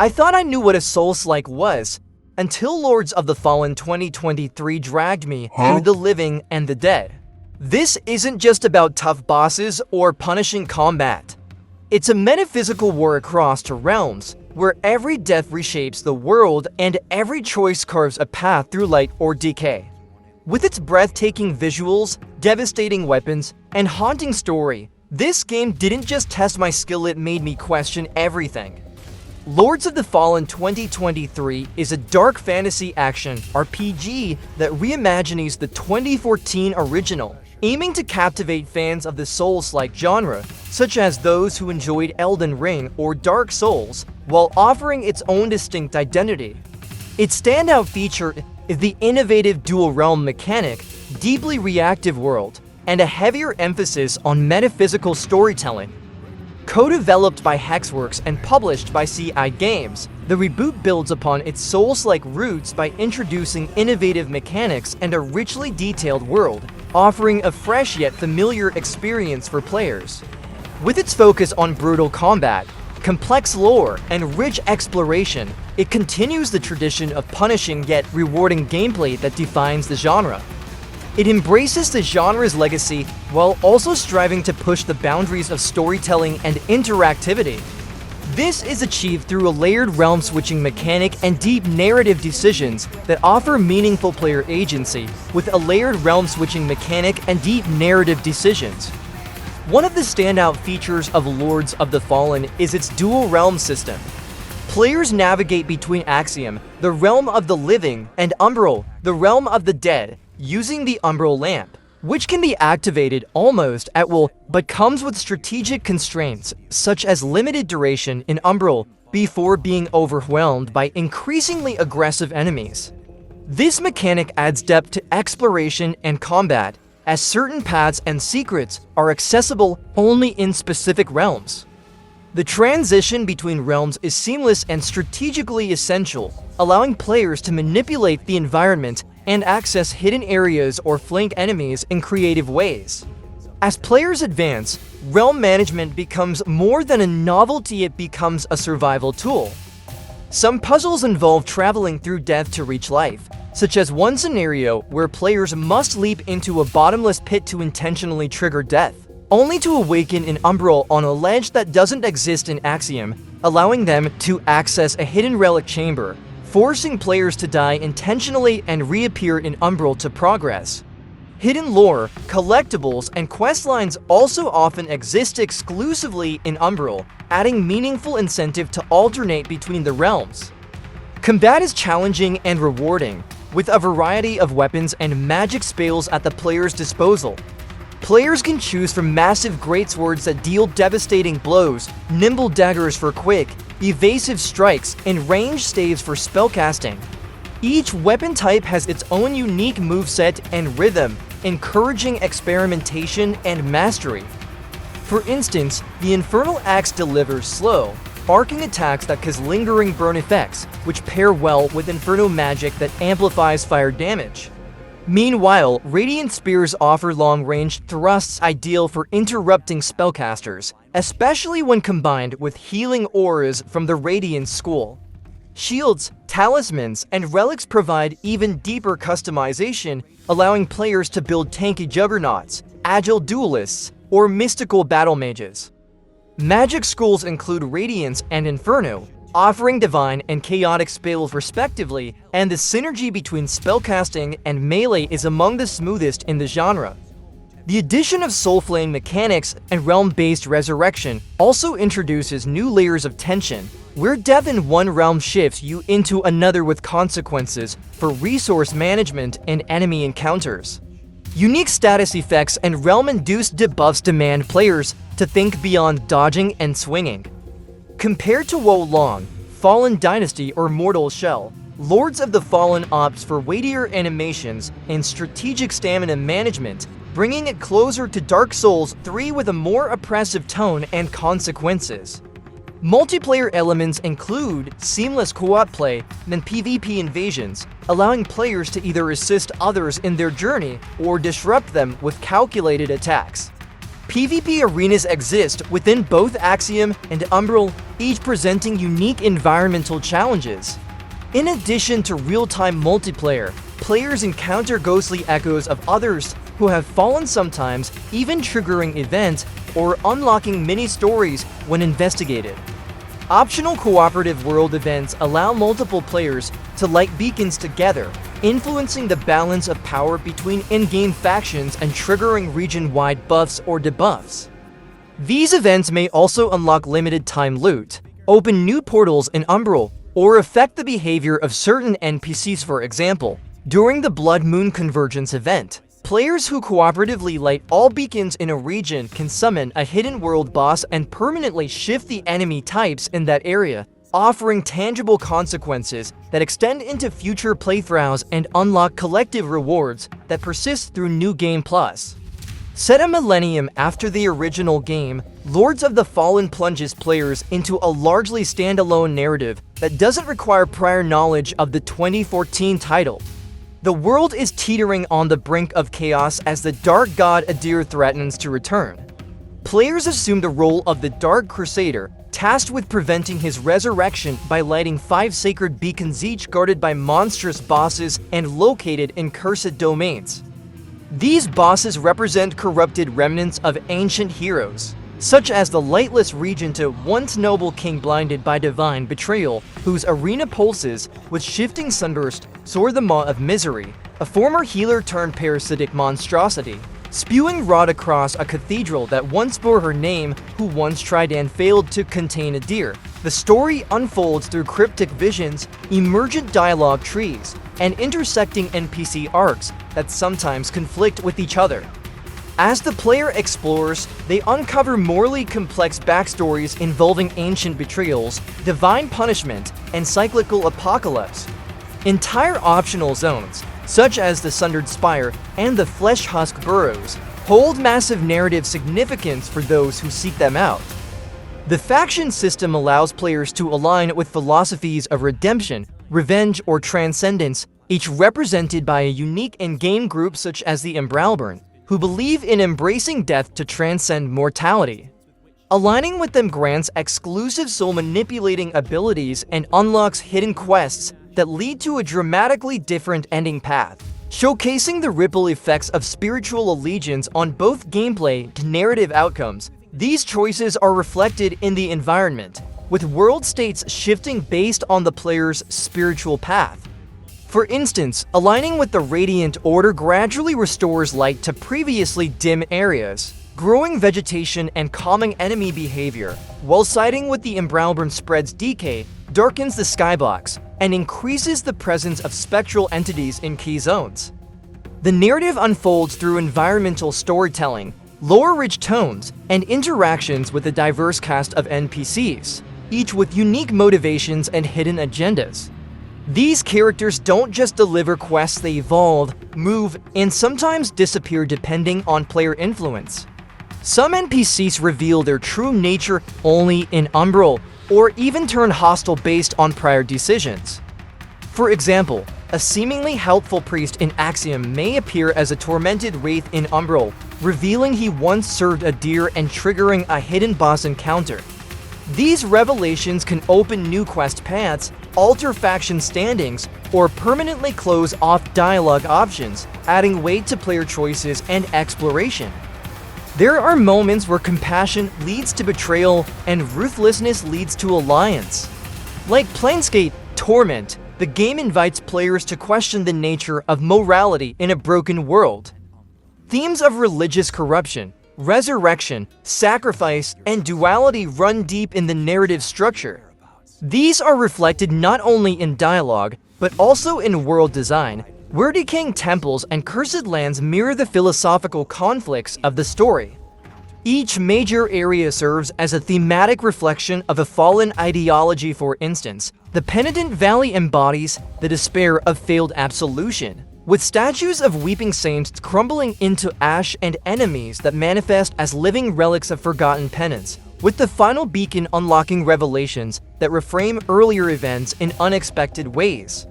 I thought I knew what a Soulslike was, until Lords of the Fallen 2023 dragged me through the living and the dead. This isn't just about tough bosses or punishing combat. It's a metaphysical war across two realms, where every death reshapes the world and every choice carves a path through light or decay. With its breathtaking visuals, devastating weapons, and haunting story, this game didn't just test my skill, it made me question everything. Lords of the Fallen 2023 is a dark fantasy action RPG that reimagines the 2014 original, aiming to captivate fans of the Souls-like genre, such as those who enjoyed Elden Ring or Dark Souls, while offering its own distinct identity. Its standout feature is the innovative dual-realm mechanic, deeply reactive world, and a heavier emphasis on metaphysical storytelling. Co-developed by Hexworks and published by CI Games, the reboot builds upon its Souls-like roots by introducing innovative mechanics and a richly detailed world, offering a fresh yet familiar experience for players. With its focus on brutal combat, complex lore, and rich exploration, it continues the tradition of punishing yet rewarding gameplay that defines the genre. It embraces the genre's legacy while also striving to push the boundaries of storytelling and interactivity. This is achieved through a layered realm-switching mechanic and deep narrative decisions that offer meaningful player agency with a layered realm-switching mechanic and deep narrative decisions. One of the standout features of Lords of the Fallen is its dual realm system. Players navigate between Axiom, the realm of the living, and Umbral, the realm of the dead, using the Umbral lamp, which can be activated almost at will but comes with strategic constraints such as limited duration in Umbral before being overwhelmed by increasingly aggressive enemies. This mechanic adds depth to exploration and combat, as certain paths and secrets are accessible only in specific realms. The transition between realms is seamless and strategically essential, allowing players to manipulate the environment and access hidden areas or flank enemies in creative ways. As players advance, realm management becomes more than a novelty, it becomes a survival tool. Some puzzles involve traveling through death to reach life, such as one scenario where players must leap into a bottomless pit to intentionally trigger death, only to awaken in Umbral on a ledge that doesn't exist in Axiom, allowing them to access a hidden relic chamber, forcing players to die intentionally and reappear in Umbral to progress. Hidden lore, collectibles, and questlines also often exist exclusively in Umbral, adding meaningful incentive to alternate between the realms. Combat is challenging and rewarding, with a variety of weapons and magic spells at the player's disposal. Players can choose from massive greatswords that deal devastating blows, nimble daggers for quick, evasive strikes, and ranged staves for spellcasting. Each weapon type has its own unique moveset and rhythm, encouraging experimentation and mastery. For instance, the Infernal Axe delivers slow, arcing attacks that cause lingering burn effects, which pair well with Inferno magic that amplifies fire damage. Meanwhile, Radiant Spears offer long-range thrusts ideal for interrupting spellcasters, especially when combined with healing auras from the Radiant School. Shields, talismans, and relics provide even deeper customization, allowing players to build tanky juggernauts, agile duelists, or mystical battle mages. Magic schools include Radiance and Inferno, offering divine and chaotic spells respectively, and the synergy between spellcasting and melee is among the smoothest in the genre. The addition of Soulflame mechanics and realm-based resurrection also introduces new layers of tension, where death in one realm shifts you into another with consequences for resource management and enemy encounters. Unique status effects and realm-induced debuffs demand players to think beyond dodging and swinging. Compared to Wo Long, Fallen Dynasty, or Mortal Shell, Lords of the Fallen opts for weightier animations and strategic stamina management, bringing it closer to Dark Souls 3 with a more oppressive tone and consequences. Multiplayer elements include seamless co-op play and PvP invasions, allowing players to either assist others in their journey or disrupt them with calculated attacks. PvP arenas exist within both Axiom and Umbral, each presenting unique environmental challenges. In addition to real-time multiplayer, players encounter ghostly echoes of others who have fallen sometimes, even triggering events or unlocking mini-stories when investigated. Optional cooperative world events allow multiple players to light beacons together, influencing the balance of power between in-game factions and triggering region-wide buffs or debuffs. These events may also unlock limited-time loot, open new portals in Umbral, or affect the behavior of certain NPCs. For example, during the Blood Moon Convergence event, players who cooperatively light all beacons in a region can summon a hidden world boss and permanently shift the enemy types in that area, offering tangible consequences that extend into future playthroughs and unlock collective rewards that persist through New Game Plus. Set a millennium after the original game, Lords of the Fallen plunges players into a largely standalone narrative that doesn't require prior knowledge of the 2014 title. The world is teetering on the brink of chaos as the Dark God Adir threatens to return. Players assume the role of the Dark Crusader, tasked with preventing his resurrection by lighting 5 sacred beacons, each guarded by monstrous bosses and located in cursed domains. These bosses represent corrupted remnants of ancient heroes, such as the lightless regent, a once noble king blinded by divine betrayal, whose arena pulses with shifting sunburst, soar the maw of misery, a former healer turned parasitic monstrosity, spewing rot across a cathedral that once bore her name, who once tried and failed to contain a deer. The story unfolds through cryptic visions, emergent dialogue trees, and intersecting NPC arcs that sometimes conflict with each other. As the player explores, they uncover morally complex backstories involving ancient betrayals, divine punishment, and cyclical apocalypse. Entire optional zones, such as the Sundered Spire and the Flesh Husk Burrows, hold massive narrative significance for those who seek them out. The faction system allows players to align with philosophies of redemption, revenge, or transcendence, each represented by a unique in-game group such as the Embralburn, who believe in embracing death to transcend mortality. Aligning with them grants exclusive soul-manipulating abilities and unlocks hidden quests that lead to a dramatically different ending path, showcasing the ripple effects of spiritual allegiance on both gameplay and narrative outcomes. These choices are reflected in the environment, with world states shifting based on the player's spiritual path. For instance, aligning with the Radiant Order gradually restores light to previously dim areas, growing vegetation and calming enemy behavior, while siding with the Embralburn spreads decay, darkens the skybox, and increases the presence of spectral entities in key zones. The narrative unfolds through environmental storytelling, lore-rich tones, and interactions with a diverse cast of NPCs, each with unique motivations and hidden agendas. These characters don't just deliver quests, they evolve, move, and sometimes disappear depending on player influence. Some NPCs reveal their true nature only in Umbral, or even turn hostile based on prior decisions. For example, a seemingly helpful priest in Axiom may appear as a tormented wraith in Umbral, revealing he once served a deer and triggering a hidden boss encounter. These revelations can open new quest paths, alter faction standings, or permanently close off dialogue options, adding weight to player choices and exploration. There are moments where compassion leads to betrayal and ruthlessness leads to alliance. Like Planescape Torment, the game invites players to question the nature of morality in a broken world. Themes of religious corruption, resurrection, sacrifice, and duality run deep in the narrative structure. These are reflected not only in dialogue, but also in world design, where decaying temples and cursed lands mirror the philosophical conflicts of the story. Each major area serves as a thematic reflection of a fallen ideology. For instance, the Penitent Valley embodies the despair of failed absolution, with statues of weeping saints crumbling into ash and enemies that manifest as living relics of forgotten penance, with the final beacon unlocking revelations that reframe earlier events in unexpected ways.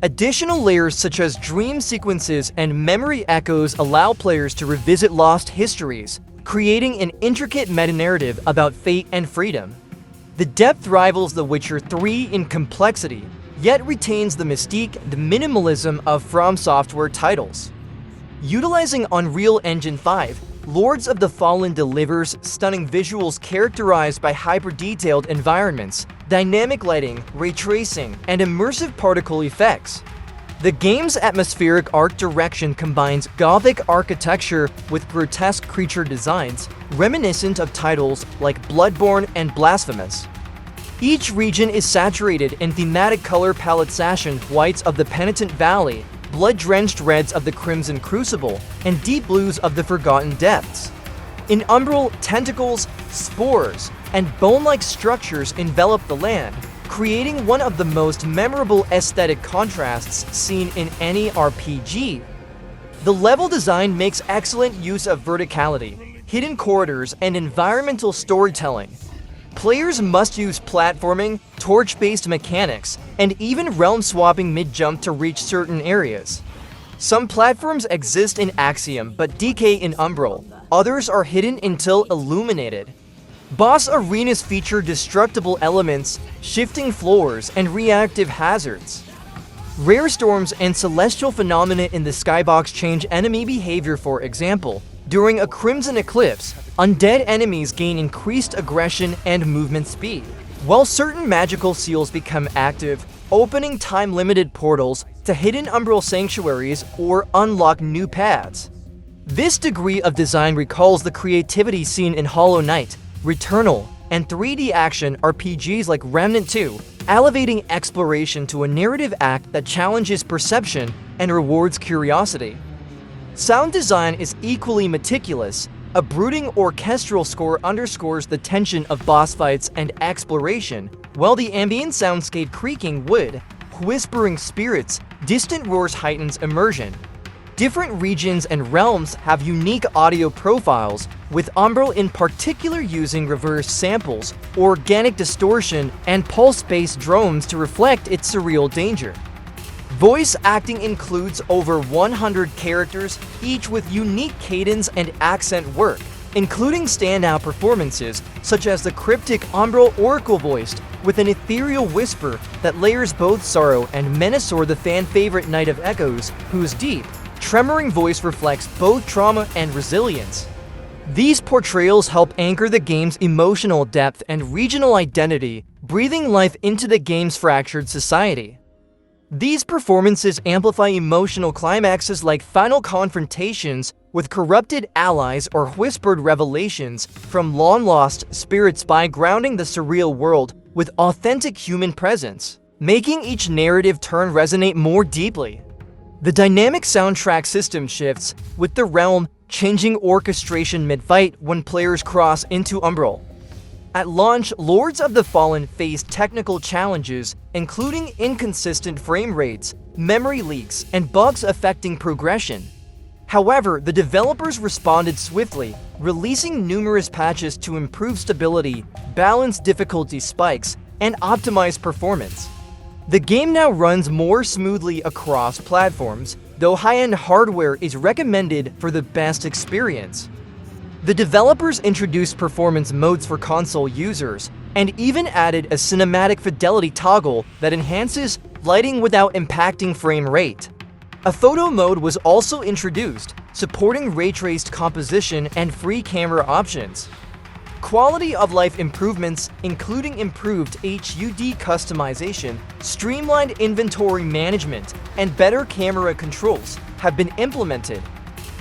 Additional layers such as dream sequences and memory echoes allow players to revisit lost histories, creating an intricate meta-narrative about fate and freedom. The depth rivals The Witcher 3 in complexity, yet retains the mystique and minimalism of From Software titles. Utilizing Unreal Engine 5, Lords of the Fallen delivers stunning visuals characterized by hyper-detailed environments, dynamic lighting, ray tracing, and immersive particle effects. The game's atmospheric art direction combines Gothic architecture with grotesque creature designs, reminiscent of titles like Bloodborne and Blasphemous. Each region is saturated in thematic color palette session whites of the Penitent Valley, blood-drenched reds of the Crimson Crucible, and deep blues of the Forgotten Depths. In Umbral, tentacles, spores, and bone-like structures envelop the land, creating one of the most memorable aesthetic contrasts seen in any RPG. The level design makes excellent use of verticality, hidden corridors, and environmental storytelling. Players must use platforming, torch-based mechanics, and even realm-swapping mid-jump to reach certain areas. Some platforms exist in Axiom but decay in Umbral, others are hidden until illuminated. Boss arenas feature destructible elements, shifting floors, and reactive hazards. Rare storms and celestial phenomena in the skybox change enemy behavior. For example, during a Crimson Eclipse, undead enemies gain increased aggression and movement speed, while certain magical seals become active, opening time-limited portals to hidden Umbral sanctuaries or unlock new paths. This degree of design recalls the creativity seen in Hollow Knight, Returnal, and 3D action RPGs like Remnant 2, elevating exploration to a narrative act that challenges perception and rewards curiosity. Sound design is equally meticulous. A brooding orchestral score underscores the tension of boss fights and exploration, while the ambient soundscape creaking wood, whispering spirits, distant roars heightens immersion. Different regions and realms have unique audio profiles, with Umbral in particular using reverse samples, organic distortion, and pulse-based drones to reflect its surreal danger. Voice acting includes over 100 characters, each with unique cadence and accent work, including standout performances such as the cryptic Umbral Oracle voiced with an ethereal whisper that layers both sorrow and Menasor, the fan-favorite Knight of Echoes, whose deep, tremoring voice reflects both trauma and resilience. These portrayals help anchor the game's emotional depth and regional identity, breathing life into the game's fractured society. These performances amplify emotional climaxes like final confrontations with corrupted allies or whispered revelations from long-lost spirits by grounding the surreal world with authentic human presence, making each narrative turn resonate more deeply. The dynamic soundtrack system shifts, with the realm changing orchestration mid-fight when players cross into Umbral. At launch, Lords of the Fallen faced technical challenges, including inconsistent frame rates, memory leaks, and bugs affecting progression. However, the developers responded swiftly, releasing numerous patches to improve stability, balance difficulty spikes, and optimize performance. The game now runs more smoothly across platforms, though high-end hardware is recommended for the best experience. The developers introduced performance modes for console users, and even added a cinematic fidelity toggle that enhances lighting without impacting frame rate. A photo mode was also introduced, supporting ray-traced composition and free camera options. Quality of life improvements, including improved HUD customization, streamlined inventory management, and better camera controls, have been implemented.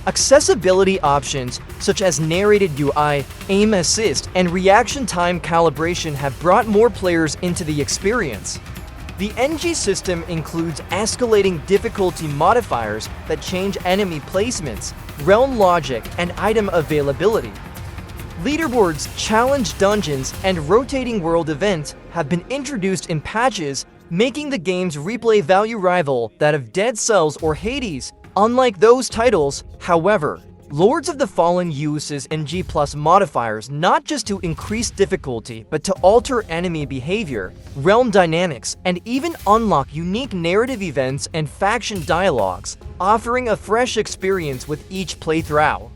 Accessibility options such as narrated UI, aim assist, and reaction time calibration have brought more players into the experience. The NG system includes escalating difficulty modifiers that change enemy placements, realm logic, and item availability. Leaderboards, challenge dungeons, and rotating world events have been introduced in patches, making the game's replay value rival that of Dead Cells or Hades. Unlike those titles, however, Lords of the Fallen uses NG+ modifiers not just to increase difficulty, but to alter enemy behavior, realm dynamics, and even unlock unique narrative events and faction dialogues, offering a fresh experience with each playthrough.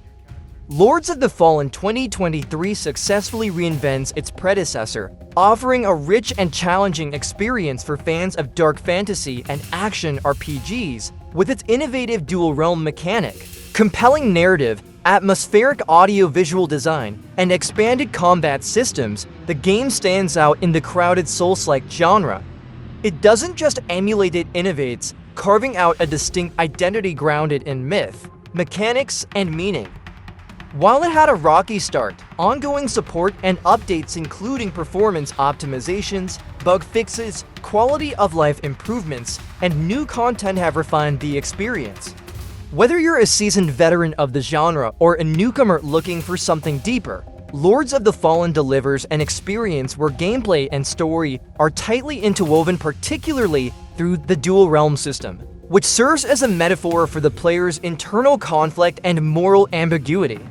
Lords of the Fallen 2023 successfully reinvents its predecessor, offering a rich and challenging experience for fans of dark fantasy and action RPGs with its innovative dual-realm mechanic, compelling narrative, atmospheric audio-visual design, and expanded combat systems. The game stands out in the crowded Soulslike genre. It doesn't just emulate, it innovates, carving out a distinct identity grounded in myth, mechanics, and meaning. While it had a rocky start, ongoing support and updates including performance optimizations, bug fixes, quality of life improvements, and new content have refined the experience. Whether you're a seasoned veteran of the genre or a newcomer looking for something deeper, Lords of the Fallen delivers an experience where gameplay and story are tightly interwoven, particularly through the dual realm system, which serves as a metaphor for the player's internal conflict and moral ambiguity.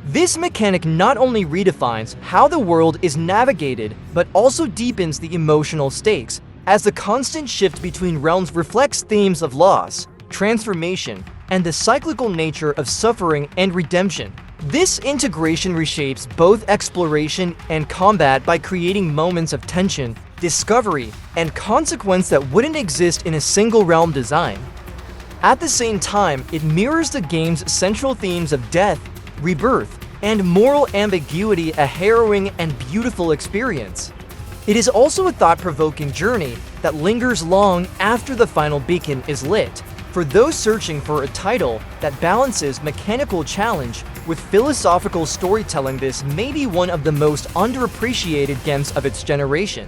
This mechanic not only redefines how the world is navigated, but also deepens the emotional stakes, as the constant shift between realms reflects themes of loss, transformation, and the cyclical nature of suffering and redemption. This integration reshapes both exploration and combat by creating moments of tension, discovery, and consequence that wouldn't exist in a single realm design. At the same time, it mirrors the game's central themes of death, rebirth, and moral ambiguity, a harrowing and beautiful experience. It is also a thought-provoking journey that lingers long after the final beacon is lit. For those searching for a title that balances mechanical challenge with philosophical storytelling, this may be one of the most underappreciated games of its generation.